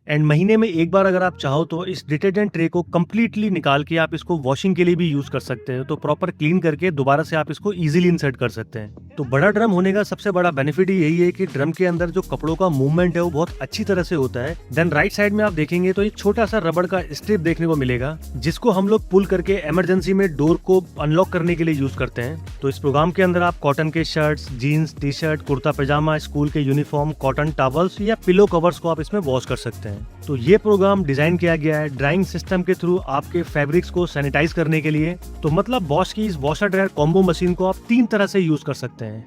And महीने में एक बार अगर आप चाहो तो इस डिटर्जेंट ट्रे को कम्प्लीटली निकाल के आप इसको वॉशिंग के लिए भी यूज कर सकते हो। तो प्रॉपर क्लीन करके दोबारा से आप इसको इजीली इंसर्ट कर सकते हैं। तो बड़ा ड्रम होने का सबसे बड़ा बेनिफिट यही है कि ड्रम के अंदर जो कपड़ों का मूवमेंट है वो बहुत अच्छी तरह से होता है। देन राइट साइड में आप देखेंगे तो एक छोटा सा रबड़ का स्ट्रिप देखने को मिलेगा, जिसको हम लोग पुल करके इमरजेंसी में डोर को अनलॉक करने के लिए यूज करते हैं। तो इस प्रोग्राम के अंदर आप कॉटन के shirts, jeans, T shirt, kurta pyjama, school के यूनिफॉर्म, कॉटन टॉवल्स या पिलो कवर्स को आप इसमें वॉश कर सकते हैं। तो ये प्रोग्राम डिजाइन किया गया है ड्राइंग सिस्टम के थ्रू आपके फैब्रिक्स को सैनिटाइज करने के लिए। तो मतलब बॉश की इस वॉशर ड्रायर कॉम्बो मशीन को आप 3 तरह से यूज कर सकते हैं।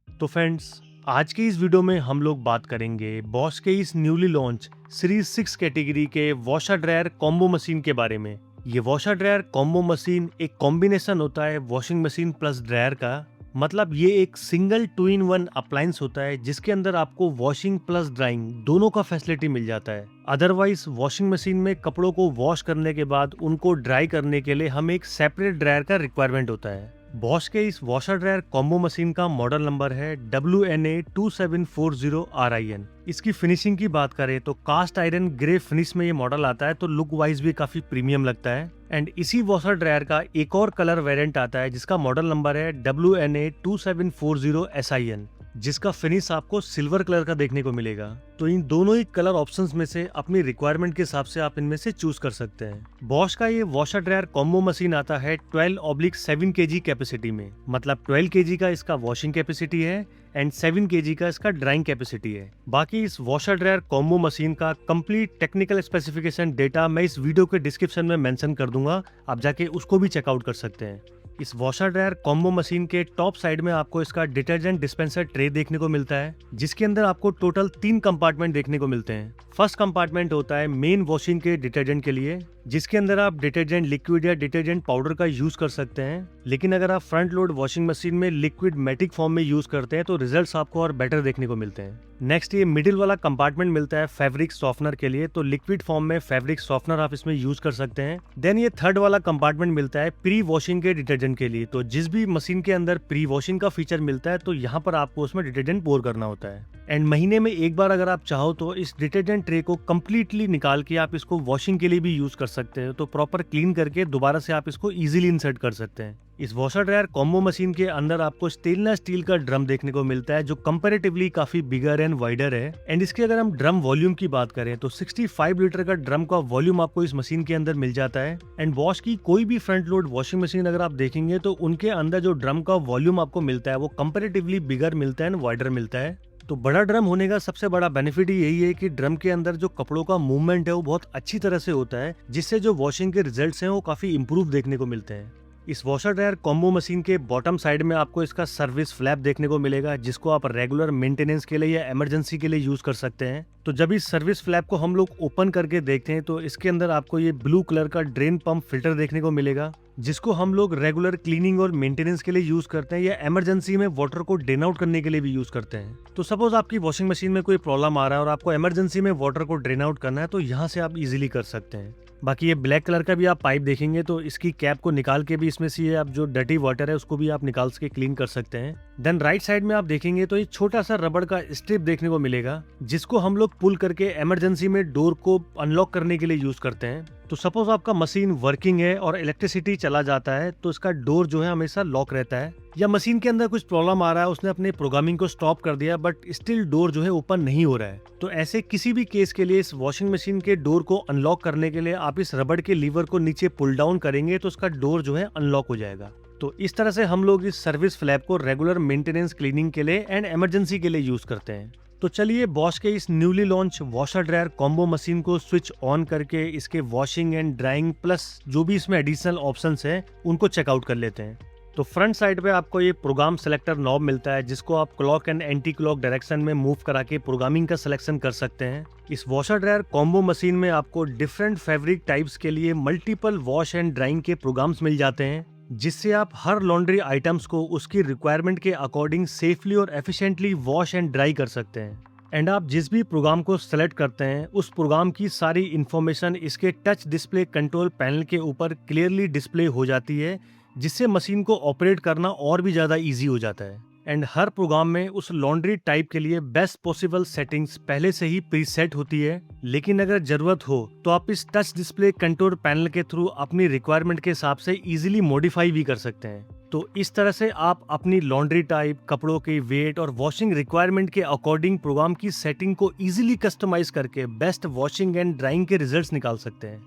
तो फ्रेंड्स, आज की इस वीडियो में हम लोग बात करेंगे बॉश के इस न्यूली लॉन्च सीरीज 6 कैटेगरी के वॉशर ड्रायर कॉम्बो मशीन के बारे में। ये वॉशर ड्रायर कॉम्बो मशीन एक कॉम्बिनेशन होता है वॉशिंग मशीन प्लस ड्रायर का। मतलब ये एक सिंगल 2-in-1 अप्लायंस होता है जिसके अंदर आपको वॉशिंग प्लस ड्राइंग दोनों का फैसिलिटी मिल जाता है। अदरवाइज वॉशिंग मशीन में कपड़ों को वॉश करने के बाद उनको ड्राई करने के लिए हमें एक सेपरेट ड्रायर का रिक्वायरमेंट होता है। बॉश के इस वॉशर ड्रायर कॉम्बो मशीन का मॉडल नंबर है WNA2740RIN। इसकी फिनिशिंग की बात करें तो कास्ट आयरन ग्रे फिनिश में ये मॉडल आता है, तो लुक वाइज भी काफी प्रीमियम लगता है। एंड इसी वॉशर ड्रायर का एक और कलर वेरिएंट आता है जिसका मॉडल नंबर है WNA2740SIN, जिसका फिनिश आपको सिल्वर कलर का देखने को मिलेगा। तो इन दोनों ही कलर ऑप्शंस में से अपनी रिक्वायरमेंट के हिसाब से आप इनमें से चूज कर सकते हैं। बॉश का ये वॉशर ड्रायर कॉम्बो मशीन आता है 12/7 kg कैपेसिटी में। मतलब 12 kg का इसका वॉशिंग कैपेसिटी है एंड 7 kg का इसका ड्राइंग कैपेसिटी है। बाकी इस वॉशर ड्रायर कॉम्बो मशीन का कंप्लीट टेक्निकल स्पेसिफिकेशन डेटा मैं इस वीडियो के डिस्क्रिप्शन में मेंशन कर दूंगा, आप जाके उसको भी चेकआउट कर सकते हैं। इस वॉशर ड्रायर कॉम्बो मशीन के टॉप साइड में आपको इसका डिटर्जेंट डिस्पेंसर ट्रे देखने को मिलता है, जिसके अंदर आपको टोटल 3 कंपार्टमेंट देखने को मिलते हैं। फर्स्ट कंपार्टमेंट होता है मेन वॉशिंग के डिटर्जेंट के लिए, जिसके अंदर आप डिटर्जेंट लिक्विड या डिटर्जेंट पाउडर का यूज कर सकते हैं। लेकिन अगर आप फ्रंट लोड वॉशिंग मशीन में लिक्विड मैटिक फॉर्म में यूज करते हैं तो रिजल्ट्स आपको और बेटर देखने को मिलते हैं। नेक्स्ट ये मिडिल वाला कंपार्टमेंट मिलता है फैब्रिक सॉफ्टनर के लिए, तो लिक्विड फॉर्म में फैब्रिक सॉफ्टनर आप इसमें यूज कर सकते हैं। देन ये थर्ड वाला कंपार्टमेंट मिलता है प्री वॉशिंग के डिटर्जेंट के लिए। तो जिस भी मशीन के अंदर प्री वॉशिंग का फीचर मिलता है तो यहाँ पर आपको उसमें डिटर्जेंट पोर करना होता है। एंड महीने में एक बार अगर आप चाहो तो इस डिटर्जेंट ट्रे को कम्प्लीटली निकाल के आप इसको वॉशिंग के लिए भी यूज कर सकते हैं। तो प्रॉपर क्लीन करके दोबारा से आप इसको इजीली इंसर्ट कर सकते हैं। इस वॉशर ड्रायर कॉम्बो मशीन के अंदर आपको स्टेनलेस स्टील का ड्रम देखने को मिलता है जो कंपैरेटिवली काफी बिगर एंड वाइडर है। एंड इसके अगर हम ड्रम वॉल्यूम की बात करें तो 65 लीटर का ड्रम का वॉल्यूम आपको इस मशीन के अंदर मिल जाता है। एंड बॉश की कोई भी फ्रंट लोड वॉशिंग मशीन अगर आप देखेंगे तो उनके अंदर जो ड्रम का वॉल्यूम आपको मिलता है वो कंपैरेटिवली बिगर मिलता है एंड वाइडर मिलता है। तो बड़ा ड्रम होने का सबसे बड़ा बेनिफिट ही यही है कि ड्रम के अंदर जो कपड़ों का मूवमेंट है वो बहुत अच्छी तरह से होता है, जिससे जो वॉशिंग के रिजल्ट्स हैं वो काफी इंप्रूव देखने को मिलते हैं। इस वॉशर ड्रायर कॉम्बो मशीन के बॉटम साइड में आपको इसका सर्विस फ्लैप देखने को मिलेगा, जिसको आप रेगुलर मेंटेनेंस के लिए या इमरजेंसी के लिए यूज कर सकते हैं। तो जब इस सर्विस फ्लैप को हम लोग ओपन करके देखते हैं तो इसके अंदर आपको ये ब्लू कलर का ड्रेन पंप फिल्टर देखने को मिलेगा, जिसको हम लोग रेगुलर क्लीनिंग और मेंटेनेंस के लिए यूज करते हैं या इमरजेंसी में वाटर को ड्रेन आउट करने के लिए भी यूज करते हैं। तो सपोज आपकी वॉशिंग मशीन में कोई प्रॉब्लम आ रहा है और आपको इमरजेंसी में वाटर को ड्रेन आउट करना है तो यहाँ से आप इजीली कर सकते हैं। बाकी ये ब्लैक कलर का भी आप पाइप देखेंगे तो इसकी कैप को निकाल के भी इसमें से ये आप जो डर्टी वाटर है उसको भी आप निकाल के क्लीन कर सकते हैं। देन राइट साइड में आप देखेंगे तो ये छोटा सा रबड़ का स्ट्रिप देखने को मिलेगा, जिसको हम लोग पुल करके इमरजेंसी में डोर को अनलॉक करने के लिए यूज करते हैं। तो सपोज आपका मशीन वर्किंग है और इलेक्ट्रिसिटी चला जाता है तो इसका डोर जो है हमेशा लॉक रहता है, या मशीन के अंदर कुछ प्रॉब्लम आ रहा है, उसने अपने प्रोग्रामिंग को स्टॉप कर दिया बट स्टिल डोर जो है ओपन नहीं हो रहा है, तो ऐसे किसी भी केस के लिए इस वॉशिंग मशीन के डोर को अनलॉक करने के लिए आप इस रबड़ के लीवर को नीचे पुल डाउन करेंगे तो उसका डोर जो है अनलॉक हो जाएगा। तो इस तरह से हम लोग इस सर्विस फ्लैप को रेगुलर मेंटेनेंस क्लीनिंग के लिए एंड इमरजेंसी के लिए यूज करते हैं। तो चलिए बॉश के इस newly launch washer dryer combo machine को स्विच ऑन करके इसके वॉशिंग एंड ड्राइंग प्लस जो भी इसमें एडिशनल ऑप्शंस हैं उनको चेकआउट कर लेते हैं। तो फ्रंट साइड पे आपको ये प्रोग्राम सेलेक्टर नॉब मिलता है, जिसको आप clock and anti clock direction में मूव करा के प्रोग्रामिंग का सिलेक्शन कर सकते हैं। इस वॉशर ड्रायर कॉम्बो मशीन में आपको डिफरेंट फैब्रिक टाइप्स के लिए मल्टीपल वॉश एंड ड्राइंग के प्रोग्राम्स मिल जाते हैं, जिससे आप हर लॉन्ड्री आइटम्स को उसकी रिक्वायरमेंट के अकॉर्डिंग सेफली और एफिशिएंटली वॉश एंड ड्राई कर सकते हैं। एंड आप जिस भी प्रोग्राम को सेलेक्ट करते हैं उस प्रोग्राम की सारी इंफॉर्मेशन इसके टच डिस्प्ले कंट्रोल पैनल के ऊपर क्लियरली डिस्प्ले हो जाती है, जिससे मशीन को ऑपरेट करना और भी ज़्यादा इजी हो जाता है। एंड हर प्रोग्राम में उस लॉन्ड्री टाइप के लिए बेस्ट पॉसिबल सेटिंग्स पहले से ही प्रीसेट होती है, लेकिन अगर जरूरत हो तो आप इस टच डिस्प्ले कंट्रोल पैनल के थ्रू अपनी रिक्वायरमेंट के हिसाब से इजीली मॉडिफाई भी कर सकते हैं। तो इस तरह से आप अपनी लॉन्ड्री टाइप, कपड़ों के वेट और वॉशिंग रिक्वायरमेंट के अकॉर्डिंग प्रोग्राम की सेटिंग को इजीली कस्टमाइज करके बेस्ट वॉशिंग एंड ड्राइंग के रिजल्ट्स निकाल सकते हैं।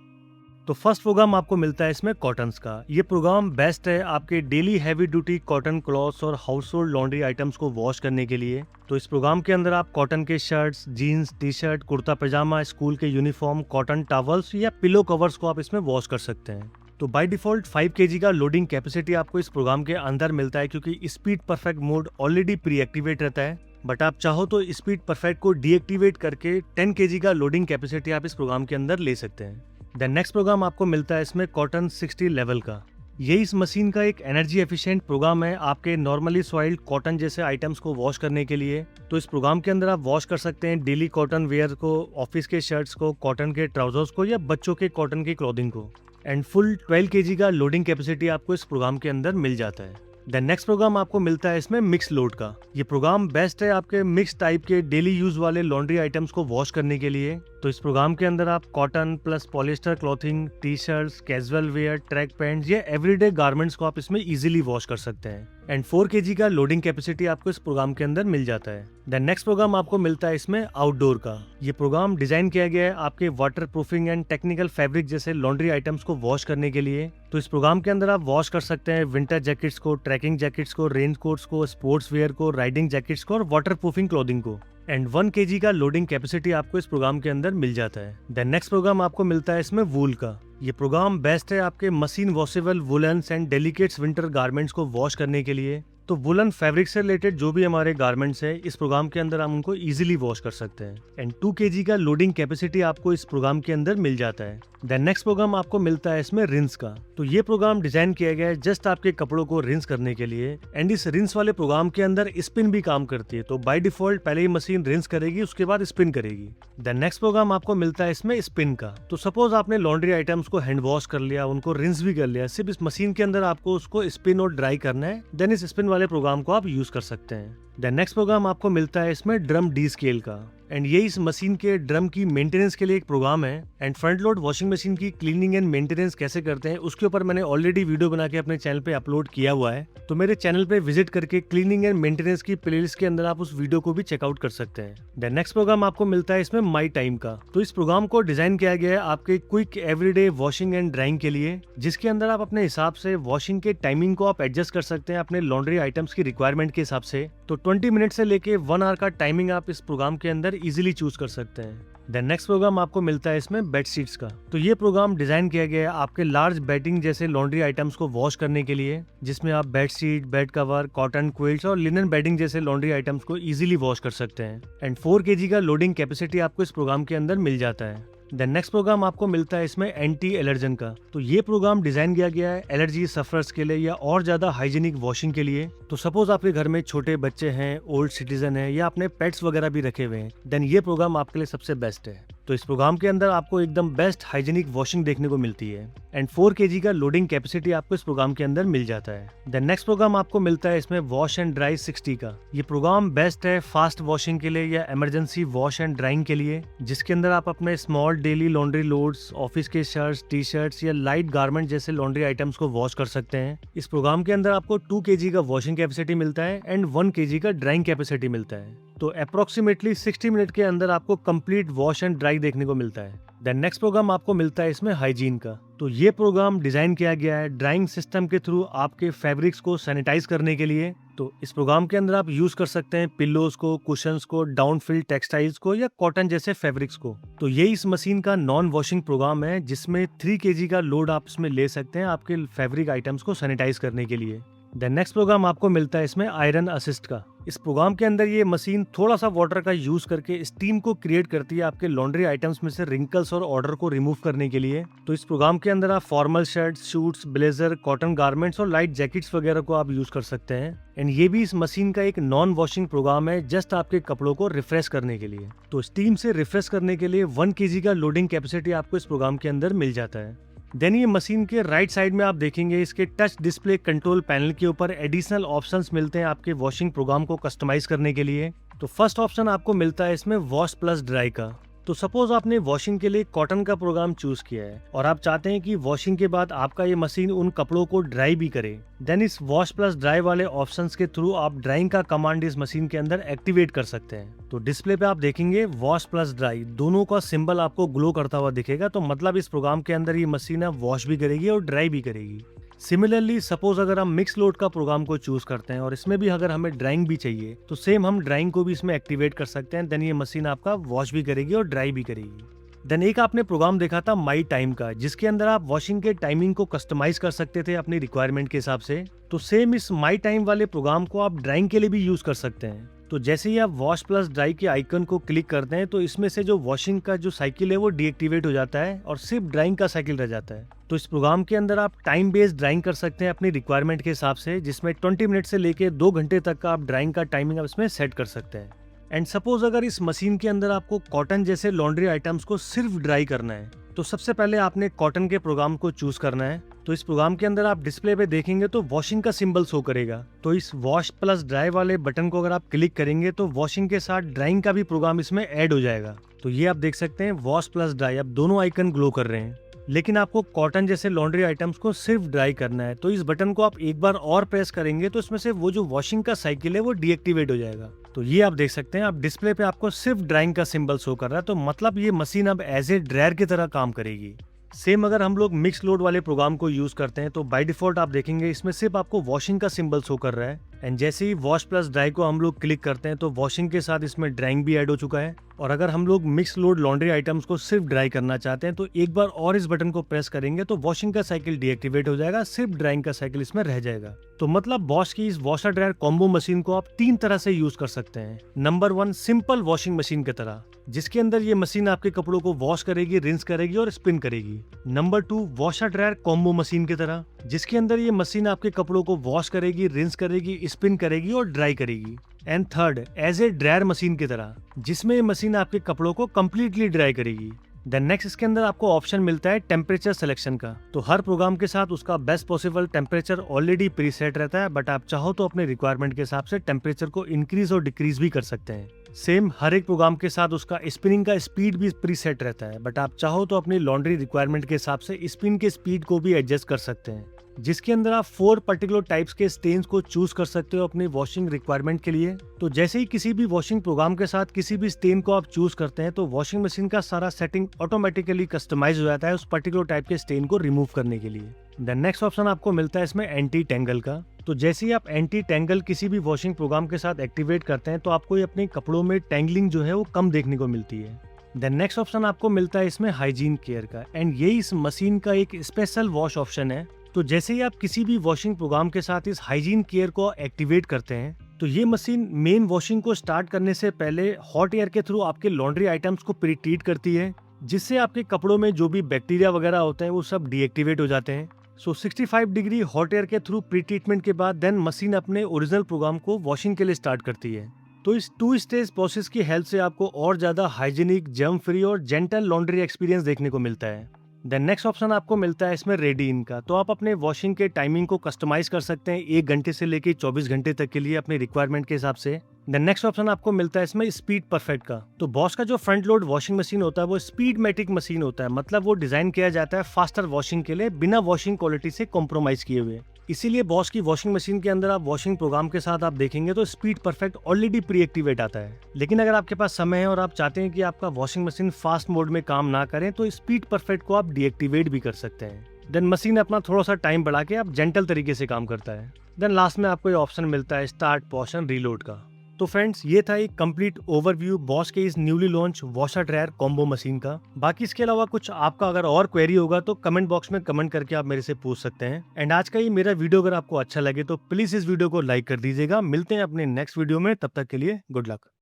तो फर्स्ट प्रोग्राम आपको मिलता है इसमें कॉटन्स का। ये प्रोग्राम बेस्ट है आपके daily heavy duty cotton clothes और हाउस होल्ड लॉन्ड्री आइटम्स को वॉश करने के लिए। तो इस प्रोग्राम के अंदर आप कॉटन के shirts, jeans, T shirt, kurta pyjama, school के यूनिफॉर्म, कॉटन टॉवल्स या पिलो कवर्स को आप इसमें वॉश कर सकते हैं। तो बाय डिफॉल्ट 5 kg का लोडिंग कैपेसिटी आपको इस प्रोग्राम के अंदर मिलता है, क्योंकि speed perfect mode already pre activate रहता है। बट आप चाहो तो स्पीड परफेक्ट को डीएक्टिवेट करके 10 kg का लोडिंग कैपेसिटी आप इस प्रोग्राम के अंदर ले सकते हैं। देन नेक्स्ट प्रोग्राम आपको मिलता है इसमें कॉटन 60 लेवल का। ये इस मशीन का एक एनर्जी एफिशिएंट प्रोग्राम है आपके नॉर्मली सॉइल्ड कॉटन जैसे आइटम्स को वॉश करने के लिए। तो इस प्रोग्राम के अंदर आप वॉश कर सकते हैं डेली कॉटन वेयर को, ऑफिस के शर्ट्स को, कॉटन के ट्राउजर्स को या बच्चों के कॉटन की क्लॉथिंग को। एंड फुल 12 kg का लोडिंग कैपेसिटी आपको इस प्रोग्राम के अंदर मिल जाता है। देन नेक्स्ट प्रोग्राम आपको मिलता है इसमें मिक्स लोड का। ये प्रोग्राम बेस्ट है आपके मिक्स टाइप के डेली यूज वाले लॉन्ड्री आइटम्स को वॉश करने के लिए। तो इस प्रोग्राम के अंदर आप cotton plus polyester clothing, T shirts, casual wear, track pants या एवरीडे गारमेंट्स को आप इसमें इजीली वॉश कर सकते हैं। एंड 4 kg का लोडिंग कैपेसिटी आपको इस प्रोग्राम के अंदर मिल जाता है। देन नेक्स्ट प्रोग्राम आपको मिलता है इसमें आउटडोर का। ये प्रोग्राम डिजाइन किया गया है आपके water proofing and technical fabric जैसे लॉन्ड्री आइटम्स को वॉश करने के लिए। तो इस प्रोग्राम के अंदर आप वॉश कर सकते हैं विंटर जैकेट्स को, ट्रैकिंग जैकेट्स को, रेन कोट्स को, स्पोर्ट्स वेयर को, राइडिंग जैकेट्स को और वाटर प्रूफिंग क्लॉथिंग को। एंड 1 kg का लोडिंग कैपेसिटी आपको इस प्रोग्राम के अंदर मिल जाता है। देन नेक्स्ट प्रोग्राम आपको मिलता है इसमें वूल का। ये प्रोग्राम बेस्ट है आपके machine washable woollens and delicates winter garments को वॉश करने के लिए। तो वुलन फैब्रिक से रिलेटेड जो भी हमारे गारमेंट्स है इस प्रोग्राम के अंदर हम उनको इजीली वॉश कर सकते हैं। एंड 2 kg का लोडिंग कैपेसिटी आपको इस प्रोग्राम के अंदर मिल जाता है। देन नेक्स्ट प्रोग्राम आपको मिलता है इसमें रिंस का। तो ये प्रोग्राम डिजाइन किया गया है जस्ट आपके कपड़ों को रिंस करने के लिए। एंड इस रिंस वाले प्रोग्राम के अंदर स्पिन भी काम करती है। तो बाय डिफॉल्ट पहले ही मशीन रिंस करेगी, उसके बाद स्पिन करेगी। देन नेक्स्ट प्रोग्राम आपको मिलता है इसमें स्पिन का। तो सपोज आपने लॉन्ड्री आइटम्स को हैंड वॉश कर लिया, उनको रिंस भी कर लिया, सिर्फ इस मशीन के अंदर आपको उसको स्पिन और ड्राई करना है। देन इस स्पिन वाले प्रोग्राम को आप यूज कर सकते हैं। देन नेक्स्ट प्रोग्राम आपको मिलता है इसमें ड्रम डी स्केल का। एंड ये इस मशीन के ड्रम की मेंटेनेंस के लिए एक प्रोग्राम है। And front load washing machine की क्लीनिंग एंड मेंटेनेंस कैसे करते हैं उसके ऊपर मैंने ऑलरेडी वीडियो बना के अपने चैनल पे अपलोड किया हुआ है। तो मेरे चैनल पे विजिट करके क्लीनिंग एंड मेंटेनेंस की प्लेलिस्ट के अंदर आप उस वीडियो को भी चेकआउट कर सकते हैं। देन नेक्स्ट प्रोग्राम आपको मिलता है इसमें माई टाइम का। तो इस प्रोग्राम को डिजाइन किया गया है आपके quick everyday washing and drawing के लिए, जिसके अंदर आप अपने हिसाब से वॉशिंग के टाइमिंग को आप एडजस्ट कर सकते हैं अपने लॉन्ड्री आइटम्स की रिक्वायरमेंट के हिसाब से। तो 20 मिनट से लेके 1 आवर का टाइमिंग आप इस प्रोग्राम के अंदर इजीली चूज कर सकते हैं। देन नेक्स्ट प्रोग्राम आपको मिलता है इसमें बेडशीट्स का। तो ये प्रोग्राम डिजाइन किया गया है आपके लार्ज बेडिंग जैसे लॉन्ड्री आइटम्स को वॉश करने के लिए, जिसमें आप bedsheet, bed cover, cotton quilts और लिनन बेडिंग जैसे लॉन्ड्री आइटम्स को इजीली वॉश कर सकते हैं। एंड 4 kg का लोडिंग कैपेसिटी आपको इस प्रोग्राम के अंदर मिल जाता है। देन नेक्स्ट प्रोग्राम आपको मिलता है इसमें एंटी एलर्जन का। तो ये प्रोग्राम डिजाइन किया गया है एलर्जी सफरर्स के लिए या और ज्यादा हाइजीनिक वॉशिंग के लिए। तो सपोज आपके घर में छोटे बच्चे हैं, ओल्ड सिटीजन है या अपने पेट्स वगैरह भी रखे हुए हैं, देन ये प्रोग्राम आपके लिए सबसे बेस्ट है। तो इस प्रोग्राम के अंदर आपको एकदम बेस्ट हाइजीनिक वॉशिंग देखने को मिलती है। एंड 4 kg का लोडिंग कैपेसिटी आपको इस प्रोग्राम के अंदर मिल जाता है। देन नेक्स्ट प्रोग्राम आपको मिलता है इसमें वॉश एंड ड्राई 60 का। ये प्रोग्राम बेस्ट है फास्ट वॉशिंग के लिए या इमरजेंसी वॉश एंड ड्राइंग के लिए, जिसके अंदर आप अपने small daily laundry loads, office के शर्ट्स, टी शर्ट्स या लाइट गारमेंट जैसे लॉन्ड्री आइटम्स को वॉश कर सकते हैं। इस प्रोग्राम के अंदर आपको 2 kg का वॉशिंग कैपेसिटी मिलता है एंड 1 kg का ड्राइंग कैपेसिटी मिलता है। तो अप्रोक्सीमेटली 60 मिनट के अंदर आपको कंप्लीट वॉश एंड ड्राई देखने को मिलता है। देन नेक्स्ट प्रोग्राम आपको मिलता है इसमें हाइजीन का। तो ये प्रोग्राम डिजाइन किया गया है ड्राइंग सिस्टम के थ्रू आपके फैब्रिक्स को सैनिटाइज करने के लिए। तो इस प्रोग्राम के अंदर आप यूज कर सकते हैं पिल्लोज को, कुशंस को, डाउनफिल टेक्सटाइल्स को या कॉटन जैसे फैब्रिक्स को। तो ये इस मशीन का नॉन वॉशिंग प्रोग्राम है जिसमें 3 kg का लोड आप इसमें ले सकते हैं आपके फैब्रिक आइटम्स को सैनिटाइज करने के लिए। देन नेक्स्ट प्रोग्राम आपको मिलता है इसमें आयरन असिस्ट का। इस प्रोग्राम के अंदर ये मशीन थोड़ा सा वाटर का यूज करके स्टीम को क्रिएट करती है आपके लॉन्ड्री आइटम्स में से रिंकल्स और ऑर्डर को रिमूव करने के लिए। तो इस प्रोग्राम के अंदर आप formal shirts, suits, blazer, cotton garments और लाइट जैकेट्स वगैरह को आप यूज कर सकते हैं। एंड ये भी इस मशीन का एक नॉन वॉशिंग प्रोग्राम है जस्ट आपके कपड़ों को रिफ्रेश करने के लिए। तो स्टीम से रिफ्रेश करने के लिए 1 kg का लोडिंग कैपेसिटी आपको इस प्रोग्राम के अंदर मिल जाता है। देन ये मशीन के राइट साइड में आप देखेंगे इसके टच डिस्प्ले कंट्रोल पैनल के ऊपर एडिशनल ऑप्शंस मिलते हैं आपके वॉशिंग प्रोग्राम को कस्टमाइज करने के लिए। तो फर्स्ट ऑप्शन आपको मिलता है इसमें वॉश प्लस ड्राई का। तो सपोज आपने वॉशिंग के लिए कॉटन का प्रोग्राम चूज किया है और आप चाहते हैं कि वॉशिंग के बाद आपका ये मशीन उन कपड़ों को ड्राई भी करे, देन इस वॉश प्लस ड्राई वाले ऑप्शंस के थ्रू आप ड्राइंग का कमांड इस मशीन के अंदर एक्टिवेट कर सकते हैं। तो डिस्प्ले पे आप देखेंगे वॉश प्लस ड्राई दोनों का सिंबल आपको ग्लो करता हुआ दिखेगा, तो मतलब इस प्रोग्राम के अंदर ये मशीन अब वॉश भी करेगी और ड्राई भी करेगी। सिमिलरली सपोज अगर हम मिक्स लोड का प्रोग्राम को चूज करते हैं और इसमें भी अगर हमें ड्राइंग भी चाहिए तो सेम हम ड्राइंग को भी इसमें एक्टिवेट कर सकते हैं, देन ये मशीन आपका वॉश भी करेगी और ड्राई भी करेगी। देन एक आपने प्रोग्राम देखा था माई टाइम का, जिसके अंदर आप वॉशिंग के टाइमिंग को कस्टमाइज कर सकते थे अपनी रिक्वायरमेंट के हिसाब से। तो सेम इस माई टाइम वाले प्रोग्राम को आप ड्राइंग के लिए भी यूज कर सकते हैं। तो जैसे ही आप वॉश प्लस ड्राई के आइकन को क्लिक करते हैं तो इसमें से जो वॉशिंग का जो साइकिल है वो डीएक्टिवेट हो जाता है और सिर्फ ड्राइंग का साइकिल रह जाता है। तो इस प्रोग्राम के अंदर आप टाइम बेस्ड ड्राइंग कर सकते हैं अपनी रिक्वायरमेंट के हिसाब से, जिसमें 20 मिनट से लेके 2 घंटे तक का आप ड्राइंग का टाइमिंग आप इसमें सेट कर सकते हैं। एंड सपोज अगर इस मशीन के अंदर आपको कॉटन जैसे लॉन्ड्री आइटम्स को सिर्फ ड्राई करना है तो सबसे पहले आपने कॉटन के प्रोग्राम को चूज करना है। तो इस प्रोग्राम के अंदर आप डिस्प्ले पे देखेंगे तो वॉशिंग का सिंबल शो करेगा। तो इस वॉश प्लस ड्राई वाले बटन को अगर आप क्लिक करेंगे तो वॉशिंग के साथ ड्राइंग का भी प्रोग्राम इसमें ऐड हो जाएगा। तो ये आप देख सकते हैं वॉश प्लस ड्राई, अब दोनों आइकन ग्लो कर रहे हैं, लेकिन आपको कॉटन जैसे लॉन्ड्री आइटम्स को सिर्फ ड्राई करना है। तो इस बटन को आप एक बार और प्रेस करेंगे तो इसमें से वो जो वॉशिंग का साइकिल है वो डीएक्टिवेट हो जाएगा। तो ये आप देख सकते हैं आप डिस्प्ले पे आपको सिर्फ ड्राइंग का सिंबल शो कर रहा है, तो मतलब ये मशीन अब एज ए ड्रायर की तरह काम करेगी। सेम अगर हम लोग मिक्स लोड वाले प्रोग्राम को यूज करते हैं तो बाय डिफॉल्ट आप देखेंगे इसमें सिर्फ आपको वॉशिंग का सिंबल शो कर रहा है। एंड जैसे ही वॉश प्लस ड्राई को हम लोग क्लिक करते हैं तो वॉशिंग के साथ इसमें ड्राइंग भी ऐड हो चुका है। और अगर हम लोग मिक्स लोड लॉन्ड्री आइटम्स को सिर्फ ड्राई करना चाहते हैं तो एक बार और इस बटन को प्रेस करेंगे तो वॉशिंग का साइकिल डीएक्टिवेट हो जाएगा, सिर्फ ड्राइंग का साइकिल इसमें रह जाएगा। तो मतलब बॉश की इस वॉशर ड्रायर कॉम्बो मशीन को आप 3 तरह से यूज कर सकते हैं। नंबर 1 सिंपल वॉशिंग मशीन की तरह, जिसके अंदर ये मशीन आपके कपड़ों को वॉश करेगी, रिंस करेगी और स्पिन करेगी। Number 2 washer dryer combo machine की तरह, जिसके अंदर ये मशीन आपके कपड़ों को वॉश करेगी, रिंस करेगी, स्पिन करेगी और ड्राई करेगी। And third as a dryer machine की तरह, जिसमें ये मशीन आपके कपड़ों को कम्प्लीटली ड्राई करेगी। देन नेक्स्ट इसके अंदर आपको ऑप्शन मिलता है टेम्परेचर सिलेक्शन का। तो हर प्रोग्राम के साथ उसका best possible temperature already preset रहता है, बट आप चाहो तो अपने रिक्वायरमेंट के हिसाब से टेम्परेचर को इंक्रीज और डिक्रीज भी कर सकते हैं। सेम हर एक प्रोग्राम के साथ उसका स्पिनिंग का स्पीड भी प्रीसेट रहता है, बट आप चाहो तो अपनी लॉन्ड्री रिक्वायरमेंट के हिसाब से स्पिन के स्पीड को भी एडजस्ट कर सकते हैं, जिसके अंदर आप 4 पर्टिकुलर टाइप्स के स्टेन्स को चूज कर सकते हो अपनी वॉशिंग रिक्वायरमेंट के लिए। तो जैसे ही किसी भी वॉशिंग प्रोग्राम के साथ किसी भी स्टेन को आप चूज करते हैं तो वॉशिंग मशीन का सारा सेटिंग ऑटोमेटिकली कस्टमाइज हो जाता है उस पर्टिकुलर टाइप के स्टेन को रिमूव करने के लिए। देन नेक्स्ट ऑप्शन आपको मिलता है इसमें एंटी टेंगल का। तो जैसे ही आप एंटी टेंगल किसी भी वॉशिंग प्रोग्राम के साथ एक्टिवेट करते हैं तो आपको ये अपने कपड़ों में टेंगलिंग जो है वो कम देखने को मिलती है। देन नेक्स्ट ऑप्शन आपको मिलता है इसमें हाइजीन केयर का, एंड ये इस मशीन का एक स्पेशल वॉश ऑप्शन है। तो जैसे ही आप किसी भी वॉशिंग प्रोग्राम के साथ इस हाइजीन केयर को एक्टिवेट करते हैं तो ये मशीन मेन वॉशिंग को स्टार्ट करने से पहले हॉट एयर के थ्रू आपके लॉन्ड्री आइटम्स को प्री ट्रीट करती है, जिससे आपके कपड़ों में जो भी बैक्टीरिया वगैरह होते हैं वो सब डीएक्टिवेट हो जाते हैं। सो 65 डिग्री हॉट एयर के थ्रू प्री ट्रीटमेंट के बाद देन मशीन अपने ओरिजिनल प्रोग्राम को वॉशिंग के लिए स्टार्ट करती है। तो इस 2 स्टेज प्रोसेस की हेल्प से आपको और ज्यादा हाइजीनिक, जर्म फ्री और जेंटल लॉन्ड्री एक्सपीरियंस देखने को मिलता है। देन नेक्स्ट ऑप्शन आपको मिलता है इसमें रेडी इन का। तो आप अपने वॉशिंग के टाइमिंग को कस्टमाइज कर सकते हैं 1 घंटे से लेके 24 घंटे तक के लिए अपनी रिक्वायरमेंट के हिसाब से। देन नेक्स्ट ऑप्शन आपको मिलता है इसमें स्पीड परफेक्ट का। तो बॉश का जो फ्रंट लोड वॉशिंग मशीन होता है वो स्पीड मैटिक मशीन होता है, मतलब वो डिजाइन किया जाता है फास्टर वॉशिंग के लिए बिना वॉशिंग क्वालिटी से कॉम्प्रोमाइज किए हुए। इसीलिए बॉश की वॉशिंग मशीन के अंदर आप वॉशिंग प्रोग्राम के साथ आप देखेंगे तो speed perfect already pre activate आता है। लेकिन अगर आपके पास समय है और आप चाहते हैं कि आपका वॉशिंग मशीन फास्ट मोड में काम ना करें तो स्पीड परफेक्ट को आप डीएक्टिवेट भी कर सकते हैं। देन मशीन अपना थोड़ा सा टाइम बढ़ा के आप जेंटल तरीके से काम करता है। देन लास्ट में आपको ये ऑप्शन मिलता है स्टार्ट, पॉज एंड रीलोड का। तो फ्रेंड्स ये था एक कंप्लीट ओवरव्यू बॉश के इस newly launch washer dryer combo machine का। बाकी इसके अलावा कुछ आपका अगर और क्वेरी होगा तो कमेंट बॉक्स में कमेंट करके आप मेरे से पूछ सकते हैं। एंड आज का ये मेरा वीडियो अगर आपको अच्छा लगे तो प्लीज इस वीडियो को लाइक कर दीजिएगा। मिलते हैं अपने नेक्स्ट वीडियो में, तब तक के लिए गुड लक।